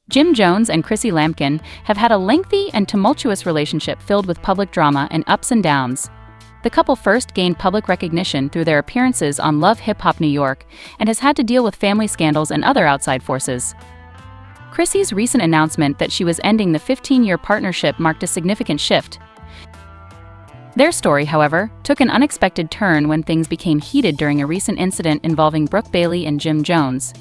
Jim Jones and Chrissy Lampkin have had a lengthy and tumultuous relationship filled with public drama and ups and downs. The couple first gained public recognition through their appearances on Love Hip Hop New York and has had to deal with family scandals and other outside forces. Chrissy's recent announcement that she was ending the 15-year partnership marked a significant shift. Their story, however, took an unexpected turn when things became heated during a recent incident involving Brooke Bailey and Jim Jones.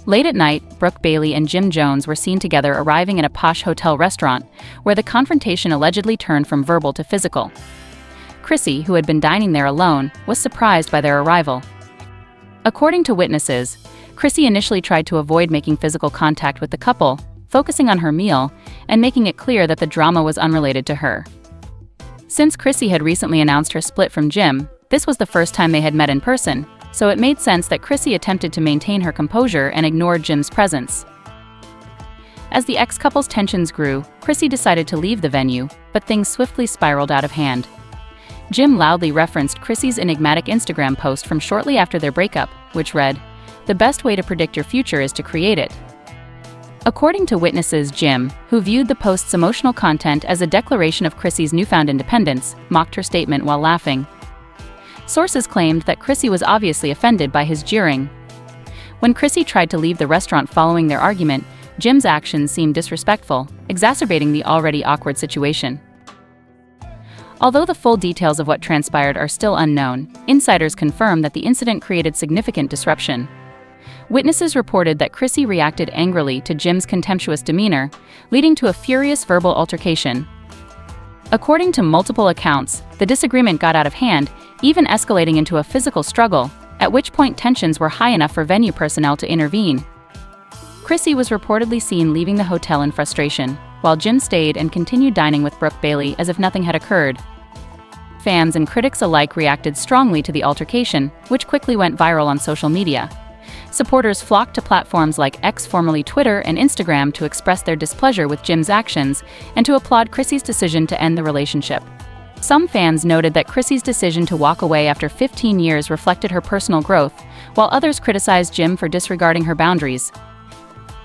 Late at night, Brooke Bailey and Jim Jones were seen together arriving in a posh hotel restaurant, where the confrontation allegedly turned from verbal to physical. Chrissy, who had been dining there alone, was surprised by their arrival. According to witnesses, Chrissy initially tried to avoid making physical contact with the couple, focusing on her meal and making it clear that the drama was unrelated to her. Since Chrissy had recently announced her split from Jim, this was the first time they had met in person, so it made sense that Chrissy attempted to maintain her composure and ignored Jim's presence. As the ex-couple's tensions grew, Chrissy decided to leave the venue, but things swiftly spiraled out of hand. Jim loudly referenced Chrissy's enigmatic Instagram post from shortly after their breakup, which read, "The best way to predict your future is to create it." According to witnesses, Jim, who viewed the post's emotional content as a declaration of Chrissy's newfound independence, mocked her statement while laughing. Sources claimed that Chrissy was obviously offended by his jeering. When Chrissy tried to leave the restaurant following their argument, Jim's actions seemed disrespectful, exacerbating the already awkward situation. Although the full details of what transpired are still unknown, insiders confirm that the incident created significant disruption. Witnesses reported that Chrissy reacted angrily to Jim's contemptuous demeanor, leading to a furious verbal altercation. According to multiple accounts, the disagreement got out of hand, even escalating into a physical struggle, at which point tensions were high enough for venue personnel to intervene. Chrissy was reportedly seen leaving the hotel in frustration, while Jim stayed and continued dining with Brooke Bailey as if nothing had occurred. Fans and critics alike reacted strongly to the altercation, which quickly went viral on social media. Supporters flocked to platforms like X, formerly Twitter, and Instagram to express their displeasure with Jim's actions and to applaud Chrissy's decision to end the relationship. Some fans noted that Chrissy's decision to walk away after 15 years reflected her personal growth, while others criticized Jim for disregarding her boundaries.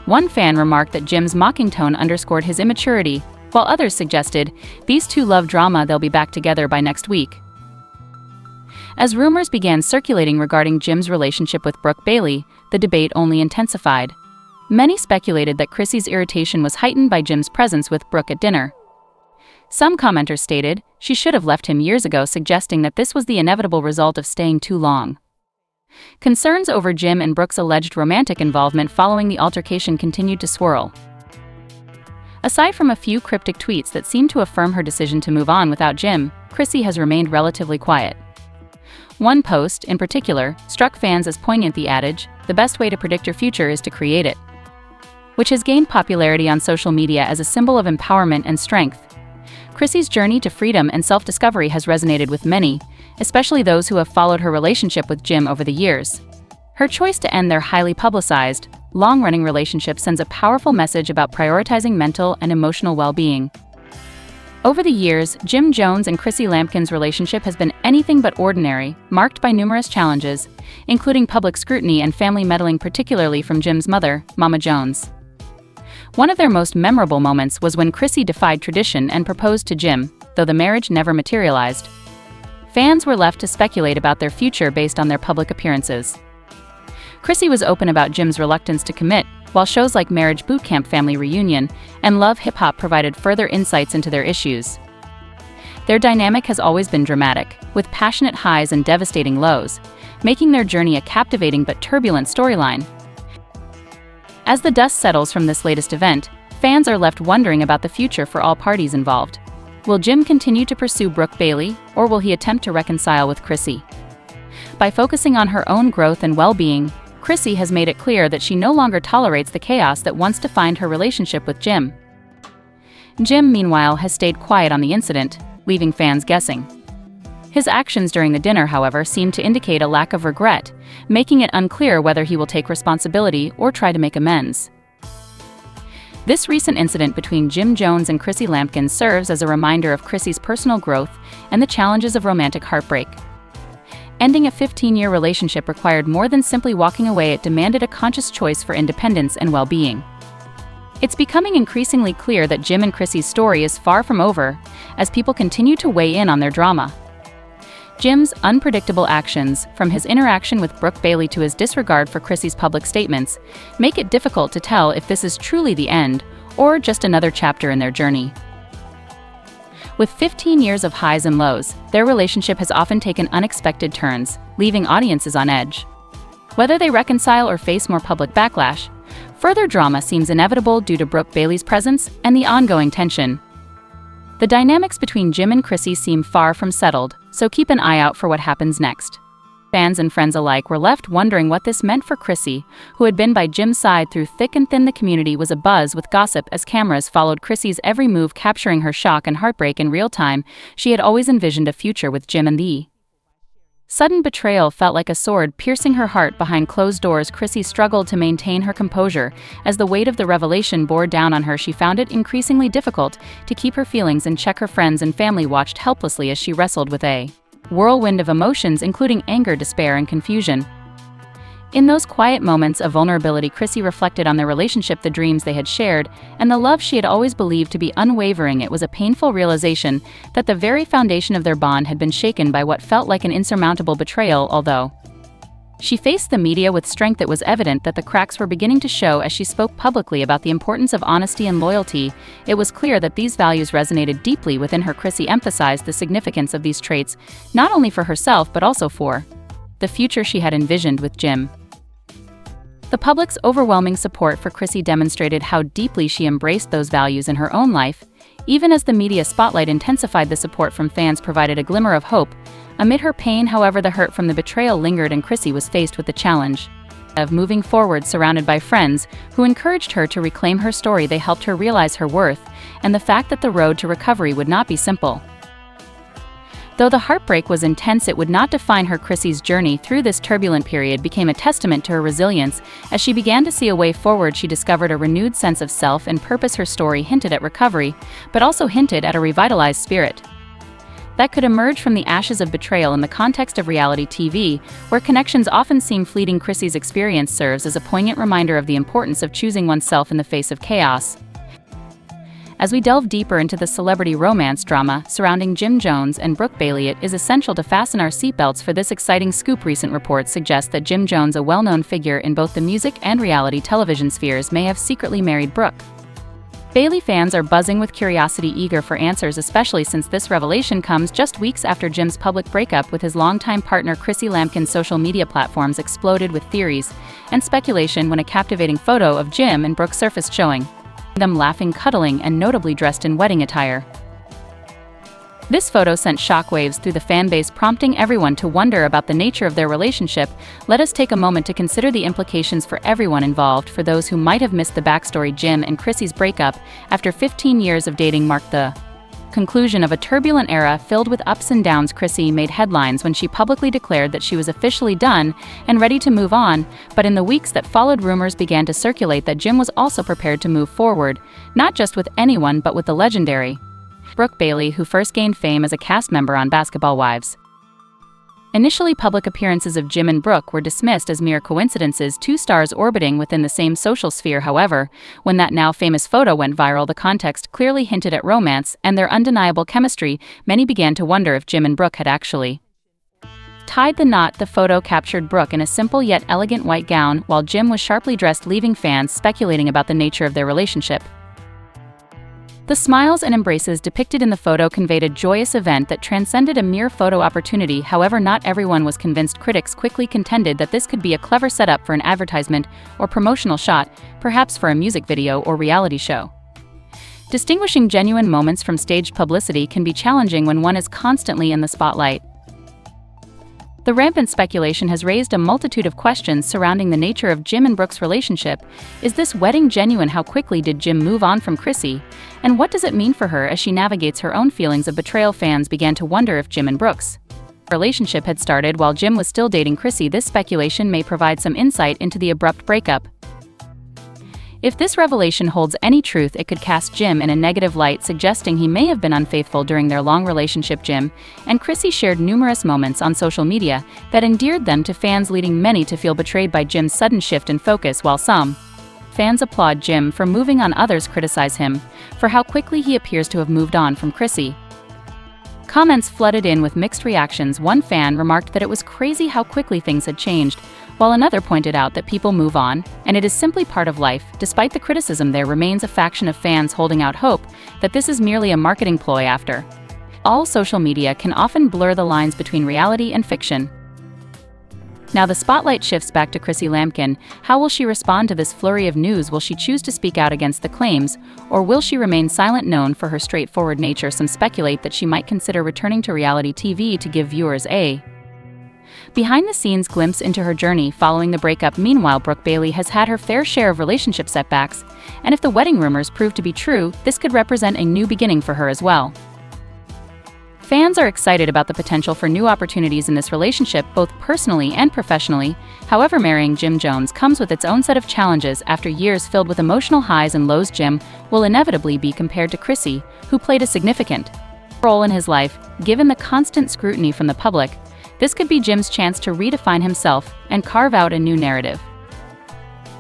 One fan remarked that Jim's mocking tone underscored his immaturity, while others suggested, "These two love drama, they'll be back together by next week." As rumors began circulating regarding Jim's relationship with Brooke Bailey, the debate only intensified. Many speculated that Chrissy's irritation was heightened by Jim's presence with Brooke at dinner. Some commenters stated she should have left him years ago, suggesting that this was the inevitable result of staying too long. Concerns over Jim and Brooke's alleged romantic involvement following the altercation continued to swirl. Aside from a few cryptic tweets that seemed to affirm her decision to move on without Jim, Chrissy has remained relatively quiet. One post, in particular, struck fans as poignant: the adage, "The best way to predict your future is to create it," which has gained popularity on social media as a symbol of empowerment and strength. Chrissy's journey to freedom and self-discovery has resonated with many, especially those who have followed her relationship with Jim over the years. Her choice to end their highly publicized, long-running relationship sends a powerful message about prioritizing mental and emotional well-being. Over the years, Jim Jones and Chrissy Lampkin's relationship has been anything but ordinary, marked by numerous challenges, including public scrutiny and family meddling, particularly from Jim's mother, Mama Jones. One of their most memorable moments was when Chrissy defied tradition and proposed to Jim, though the marriage never materialized. Fans were left to speculate about their future based on their public appearances. Chrissy was open about Jim's reluctance to commit, while shows like Marriage Bootcamp, Family Reunion, and Love Hip Hop provided further insights into their issues. Their dynamic has always been dramatic, with passionate highs and devastating lows, making their journey a captivating but turbulent storyline. As the dust settles from this latest event, fans are left wondering about the future for all parties involved. Will Jim continue to pursue Brooke Bailey, or will he attempt to reconcile with Chrissy? By focusing on her own growth and well-being, Chrissy has made it clear that she no longer tolerates the chaos that once defined her relationship with Jim. Jim, meanwhile, has stayed quiet on the incident, leaving fans guessing. His actions during the dinner, however, seem to indicate a lack of regret, making it unclear whether he will take responsibility or try to make amends. This recent incident between Jim Jones and Chrissy Lampkin serves as a reminder of Chrissy's personal growth and the challenges of romantic heartbreak. Ending a 15-year relationship required more than simply walking away. It demanded a conscious choice for independence and well-being. It's becoming increasingly clear that Jim and Chrissy's story is far from over, as people continue to weigh in on their drama. Jim's unpredictable actions, from his interaction with Brooke Bailey to his disregard for Chrissy's public statements, make it difficult to tell if this is truly the end, or just another chapter in their journey. With 15 years of highs and lows, their relationship has often taken unexpected turns, leaving audiences on edge. Whether they reconcile or face more public backlash, further drama seems inevitable due to Brooke Bailey's presence and the ongoing tension. The dynamics between Jim and Chrissy seem far from settled, so keep an eye out for what happens next. Fans and friends alike were left wondering what this meant for Chrissy, who had been by Jim's side through thick and thin. The community was abuzz with gossip as cameras followed Chrissy's every move, capturing her shock and heartbreak in real time. She had always envisioned a future with Jim, and the sudden betrayal felt like a sword piercing her heart. Behind closed doors, Chrissy struggled to maintain her composure. As the weight of the revelation bore down on her, she found it increasingly difficult to keep her feelings in check. Her friends and family watched helplessly as she wrestled with a whirlwind of emotions, including anger, despair, and confusion. In those quiet moments of vulnerability, Chrissy reflected on their relationship, the dreams they had shared, and the love she had always believed to be unwavering. It was a painful realization that the very foundation of their bond had been shaken by what felt like an insurmountable betrayal. Although she faced the media with strength, it was evident that the cracks were beginning to show. As she spoke publicly about the importance of honesty and loyalty, it was clear that these values resonated deeply within her. Chrissy emphasized the significance of these traits, not only for herself but also for the future she had envisioned with Jim. The public's overwhelming support for Chrissy demonstrated how deeply she embraced those values in her own life. Even as the media spotlight intensified, the support from fans provided a glimmer of hope. Amid her pain, however, the hurt from the betrayal lingered, and Chrissy was faced with the challenge of moving forward, surrounded by friends who encouraged her to reclaim her story. They helped her realize her worth and the fact that the road to recovery would not be simple. Though the heartbreak was intense, it would not define her. Chrissy's journey through this turbulent period became a testament to her resilience. As she began to see a way forward, she discovered a renewed sense of self and purpose. Her story hinted at recovery, but also hinted at a revitalized spirit that could emerge from the ashes of betrayal. In the context of reality TV, where connections often seem fleeting, Chrissy's experience serves as a poignant reminder of the importance of choosing oneself in the face of chaos. As we delve deeper into the celebrity romance drama surrounding Jim Jones and Brooke Bailey, it is essential to fasten our seatbelts for this exciting scoop. Recent reports suggest that Jim Jones, a well-known figure in both the music and reality television spheres, may have secretly married Brooke Bailey. Fans are buzzing with curiosity, eager for answers, especially since this revelation comes just weeks after Jim's public breakup with his longtime partner Chrissy Lampkin. Social media platforms exploded with theories and speculation when a captivating photo of Jim and Brooke surfaced, showing them laughing, cuddling, and notably dressed in wedding attire. This photo sent shockwaves through the fanbase, prompting everyone to wonder about the nature of their relationship. Let us take a moment to consider the implications for everyone involved. For those who might have missed the backstory, Jim and Chrissy's breakup, after 15 years of dating, marked the conclusion of a turbulent era filled with ups and downs. Chrissy made headlines when she publicly declared that she was officially done and ready to move on, but in the weeks that followed, rumors began to circulate that Jim was also prepared to move forward, not just with anyone but with the legendary Brooke Bailey, who first gained fame as a cast member on Basketball Wives. Initially, public appearances of Jim and Brooke were dismissed as mere coincidences, two stars orbiting within the same social sphere. However, when that now famous photo went viral, the context clearly hinted at romance and their undeniable chemistry. Many began to wonder if Jim and Brooke had actually tied the knot. The photo captured Brooke in a simple yet elegant white gown, while Jim was sharply dressed, leaving fans speculating about the nature of their relationship. The smiles and embraces depicted in the photo conveyed a joyous event that transcended a mere photo opportunity. However, not everyone was convinced. Critics quickly contended that this could be a clever setup for an advertisement or promotional shot, perhaps for a music video or reality show. Distinguishing genuine moments from staged publicity can be challenging when one is constantly in the spotlight. The rampant speculation has raised a multitude of questions surrounding the nature of Jim and Brooke's relationship. Is this wedding genuine? How quickly did Jim move on from Chrissy? And what does it mean for her as she navigates her own feelings of betrayal? Fans began to wonder if Jim and Brooke's relationship had started while Jim was still dating Chrissy. This speculation may provide some insight into the abrupt breakup. If this revelation holds any truth, it could cast Jim in a negative light, suggesting he may have been unfaithful during their long relationship. Jim and Chrissy shared numerous moments on social media that endeared them to fans, leading many to feel betrayed by Jim's sudden shift in focus. While some Fans applaud Jim for moving on, others criticize him for how quickly he appears to have moved on from Chrissy. Comments flooded in with mixed reactions. One fan remarked that it was crazy how quickly things had changed, while another pointed out that people move on, and it is simply part of life. Despite the criticism, there remains a faction of fans holding out hope that this is merely a marketing ploy. After all, social media can often blur the lines between reality and fiction. Now the spotlight shifts back to Chrissy Lampkin. How will she respond to this flurry of news? Will she choose to speak out against the claims, or will she remain silent? Known for her straightforward nature, some speculate that she might consider returning to reality TV to give viewers a behind-the-scenes glimpse into her journey following the breakup. Meanwhile, Brooke Bailey has had her fair share of relationship setbacks, and if the wedding rumors prove to be true, this could represent a new beginning for her as well. Fans are excited about the potential for new opportunities in this relationship, both personally and professionally. However, marrying Jim Jones comes with its own set of challenges. After years filled with emotional highs and lows, Jim will inevitably be compared to Chrissy, who played a significant role in his life. Given the constant scrutiny from the public, this could be Jim's chance to redefine himself and carve out a new narrative.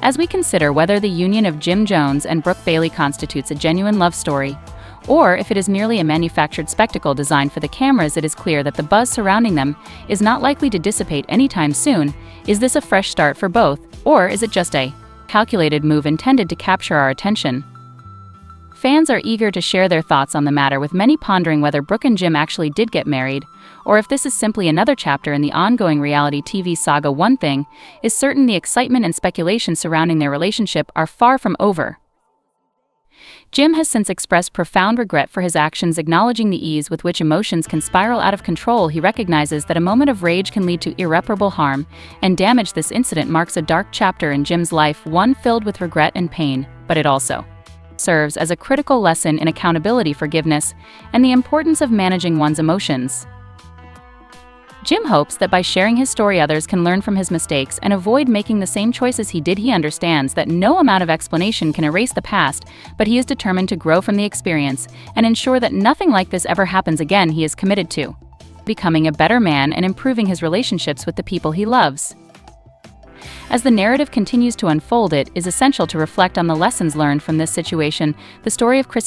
As we consider whether the union of Jim Jones and Brooke Bailey constitutes a genuine love story, or if it is merely a manufactured spectacle designed for the cameras, it is clear that the buzz surrounding them is not likely to dissipate anytime soon. Is this a fresh start for both, or is it just a calculated move intended to capture our attention? Fans are eager to share their thoughts on the matter, with many pondering whether Brooke and Jim actually did get married, or if this is simply another chapter in the ongoing reality TV saga. One thing is certain: the excitement and speculation surrounding their relationship are far from over. Jim has since expressed profound regret for his actions, acknowledging the ease with which emotions can spiral out of control. He recognizes that a moment of rage can lead to irreparable harm and damage. This incident marks a dark chapter in Jim's life, one filled with regret and pain, but it also serves as a critical lesson in accountability, forgiveness, and the importance of managing one's emotions. Jim hopes that by sharing his story, others can learn from his mistakes and avoid making the same choices he did. He understands that no amount of explanation can erase the past, but he is determined to grow from the experience and ensure that nothing like this ever happens again. He is committed to becoming a better man and improving his relationships with the people he loves. As the narrative continues to unfold, it is essential to reflect on the lessons learned from this situation. The story of Chrissy